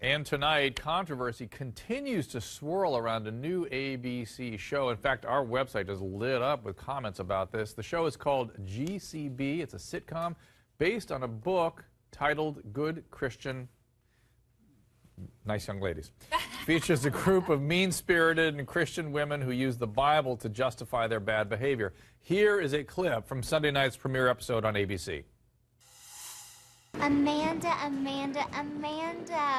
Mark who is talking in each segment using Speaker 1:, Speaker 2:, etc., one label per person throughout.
Speaker 1: And tonight, controversy continues to swirl around a new ABC show. In fact, our website is lit up with comments about this. The show is called GCB. It's a sitcom based on a book titled Good Christian. Nice young ladies. Features a group of mean-spirited and Christian women who use the Bible to justify their bad behavior. Here is a clip from Sunday night's premiere episode on ABC.
Speaker 2: Amanda,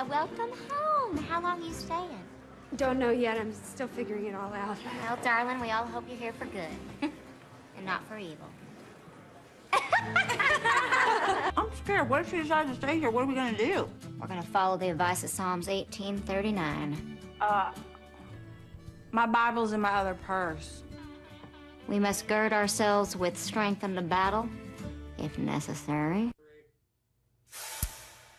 Speaker 2: welcome home. How long are you staying?
Speaker 3: Don't know yet. I'm still figuring it all out.
Speaker 2: Well, darling, we all hope you're here for good and not for evil.
Speaker 4: I'm scared. What if she decides to stay here? What are we going to do?
Speaker 2: We're going to follow the advice of Psalms 18:39.
Speaker 4: My Bible's in my other purse.
Speaker 2: We must gird ourselves with strength unto battle, if necessary.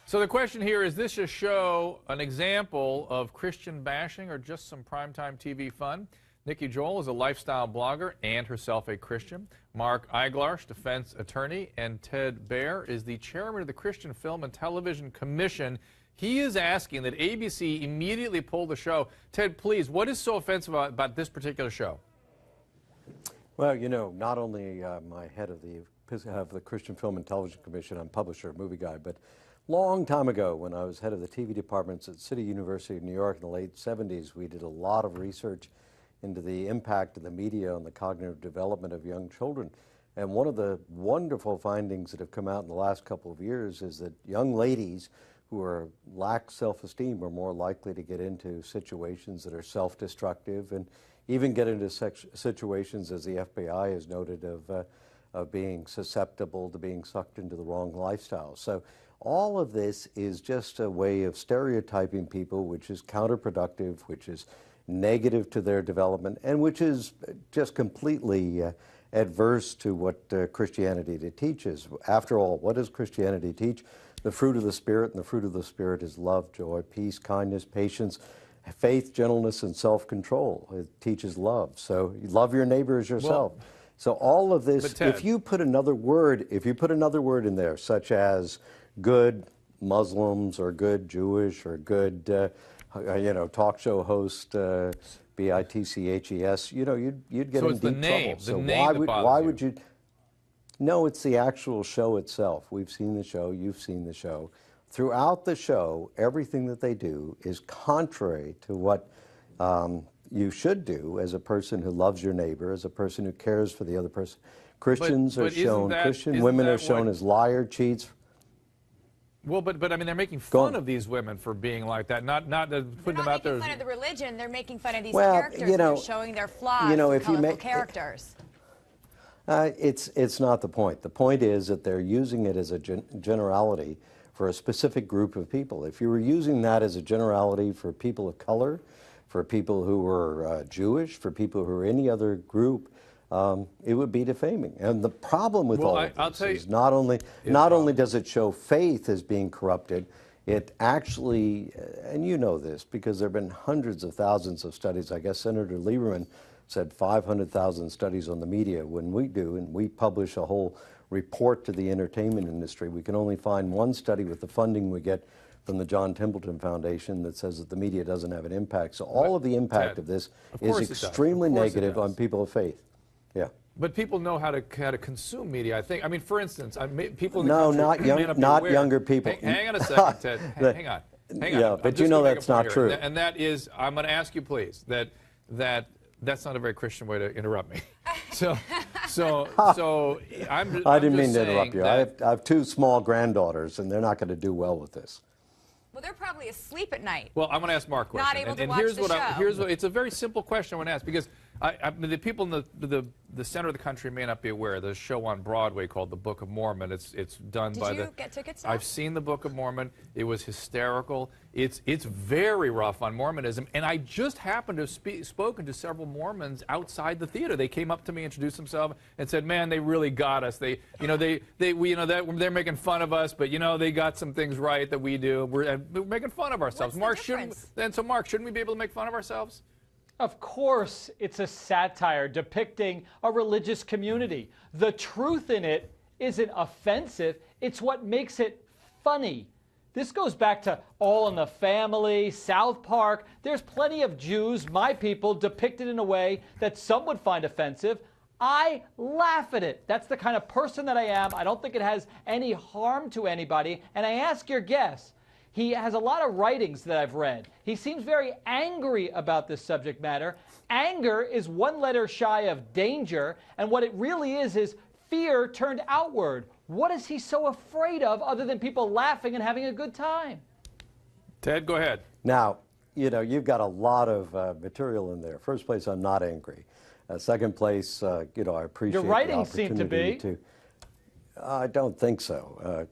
Speaker 1: So the question here is this a show, an example of Christian bashing or just some primetime TV fun? Nikki Joel is a lifestyle blogger and herself a Christian. Mark Eiglarsh, defense attorney, and Ted Baer is the chairman of the Christian Film and Television Commission. He is asking that ABC immediately pull the show. Ted, please, what is so offensive about this particular show?
Speaker 5: Well, you know, not only am I head of the Christian Film and Television Commission, I'm publisher, movie guy, but long time ago when I was head of the TV departments at City University of New York in the late 70s, we did a lot of research into the impact of the media on the cognitive development of young children. And one of the wonderful findings that have come out in the last couple of years is that young ladies who lack self-esteem are more likely to get into situations that are self-destructive and even get into situations, as the FBI has noted, of being susceptible to being sucked into the wrong lifestyle. So all of this is just a way of stereotyping people, which is counterproductive, which is negative to their development, and which is just completely adverse to what Christianity teaches. After all, what does Christianity teach? The fruit of the Spirit, and the fruit of the Spirit is love, joy, peace, kindness, patience, faith, gentleness, and self-control. It teaches love. So you love your neighbor as yourself. Well, so all of this,
Speaker 1: Ted,
Speaker 5: if you put another word in there, such as good Muslims or good Jewish or good talk show host, BITCHES, you'd get in deep trouble. So why would you? No, it's the actual show itself. We've seen the show. You've seen the show. Throughout the show, everything that they do is contrary to what you should do as a person who loves your neighbor, as a person who cares for the other person. Christians are shown, Christian women are shown as liar, cheats.
Speaker 1: Well, but I mean, they're making fun of these women for being like that, not putting them out there.
Speaker 6: They're not making fun of the religion. They're making fun of these
Speaker 5: well,
Speaker 6: characters. They're showing their flaws.
Speaker 5: If you make
Speaker 6: characters.
Speaker 5: It's not the point. The point is that they're using it as a generality for a specific group of people. If you were using that as a generality for people of color, for people who were Jewish, for people who are any other group, it would be defaming. And the problem with all of this is not only does it show faith as being corrupted, it actually, and you know this because there have been hundreds of thousands of studies. I guess Senator Lieberman said 500,000 studies on the media. When we do, and we publish a whole report to the entertainment industry, we can only find one study with the funding we get from the John Templeton Foundation that says that the media doesn't have an impact. So all of the impact of this is extremely negative on people of faith. Yeah.
Speaker 1: But people know how to consume media, I think. I mean, for instance, people in
Speaker 5: the
Speaker 1: country
Speaker 5: not younger people.
Speaker 1: Hang on a second, Ted. Hang on.
Speaker 5: Yeah, but you know that's not true.
Speaker 1: And that is, I'm going to ask you, please, that's not a very Christian way to interrupt me.
Speaker 5: I didn't mean to interrupt you. I have two small granddaughters, and they're not going to do well with this.
Speaker 6: Well, they're probably asleep at night.
Speaker 1: Well, I'm going to ask Mark a question.
Speaker 6: Not able to watch the show.
Speaker 1: It's a very simple question I want to ask, because the people in the center of the country may not be aware. There's a show on Broadway called The Book of Mormon. It's done by
Speaker 6: Did you get tickets now?
Speaker 1: I've seen The Book of Mormon. It was hysterical. It's very rough on Mormonism, and I just happened to have spoken to several Mormons outside the theater. They came up to me, introduced themselves, and said, "Man, they really got us. They're making fun of us, but they got some things right that we do. We're making fun of ourselves."
Speaker 6: What's the difference?
Speaker 1: Mark, shouldn't we be able to make fun of ourselves?
Speaker 7: Of course, it's a satire depicting a religious community. The truth in it isn't offensive. It's what makes it funny. This goes back to All in the Family, South Park. There's plenty of Jews, my people, depicted in a way that some would find offensive. I laugh at it. That's the kind of person that I am. I don't think it has any harm to anybody. And I ask your guess, he has a lot of writings that I've read. He seems very angry about this subject matter. Anger is one letter shy of danger, and what it really is fear turned outward. What is he so afraid of other than people laughing and having a good time?
Speaker 1: Ted, go ahead.
Speaker 5: Now, you know, you've got a lot of material in there. First place, I'm not angry. Second place, you know, I appreciate
Speaker 7: your writings seem to be.
Speaker 5: I don't think so.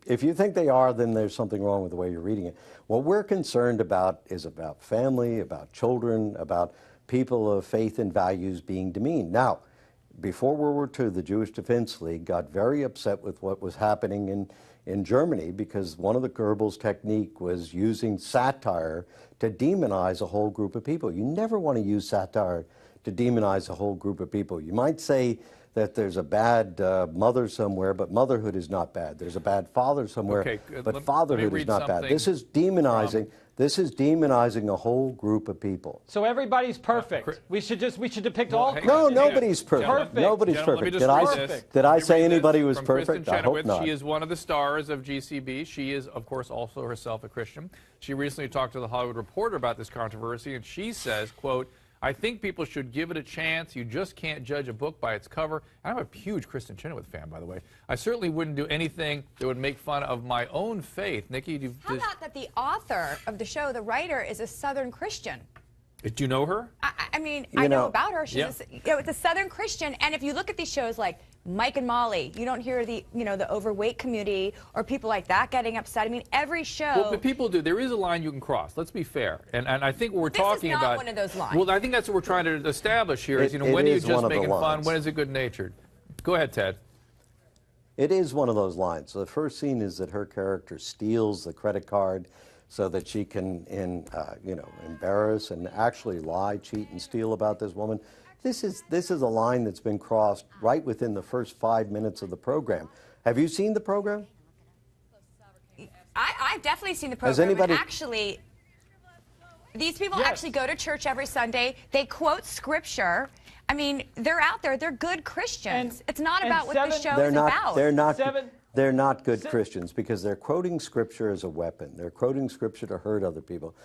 Speaker 5: If you think they are, then there's something wrong with the way you're reading it. What we're concerned about is about family, about children, about people of faith and values being demeaned. Now, before World War II, the Jewish Defense League got very upset with what was happening in Germany because one of the Goebbels' technique was using satire to demonize a whole group of people. You never want to use satire to demonize a whole group of people. You might say that there's a bad mother somewhere, but motherhood is not bad. There's a bad father somewhere, but fatherhood is not bad. This is demonizing. This is demonizing a whole group of people.
Speaker 7: So everybody's perfect. We should depict all.
Speaker 5: No, nobody's perfect. Nobody's perfect. Did I say anybody was perfect? I hope not.
Speaker 1: She is one of the stars of GCB. She is, of course, also herself a Christian. She recently talked to the Hollywood Reporter about this controversy, and she says, quote, "I think people should give it a chance. You just can't judge a book by its cover." I'm a huge Kristen Chenoweth fan, by the way. I certainly wouldn't do anything that would make fun of my own faith. Nikki,
Speaker 6: how about that the author of the show, the writer, is a Southern Christian?
Speaker 1: Do you know her?
Speaker 6: I mean, I know about her. She's it's a Southern Christian, and if you look at these shows like Mike and Molly, you don't hear the the overweight community or people like that getting upset. I mean, every show.
Speaker 1: Well, but people do. There is a line you can cross. Let's be fair, and I think what we're talking about.
Speaker 6: This is not one of those lines.
Speaker 1: Well, I think that's what we're trying to establish here. Is when are you just making fun? When is it good-natured? Go ahead, Ted.
Speaker 5: It is one of those lines. So the first scene is that her character steals the credit card so that she can, embarrass and actually lie, cheat, and steal about this woman. This is a line that's been crossed right within the first 5 minutes of the program. Have you seen the program?
Speaker 6: I've definitely seen the program.
Speaker 5: Has anybody?
Speaker 6: And actually, these people actually go to church every Sunday. They quote scripture. I mean, they're out there. They're good Christians. It's not about what the show is about.
Speaker 5: They're not good Christians because they're quoting scripture as a weapon. They're quoting scripture to hurt other people.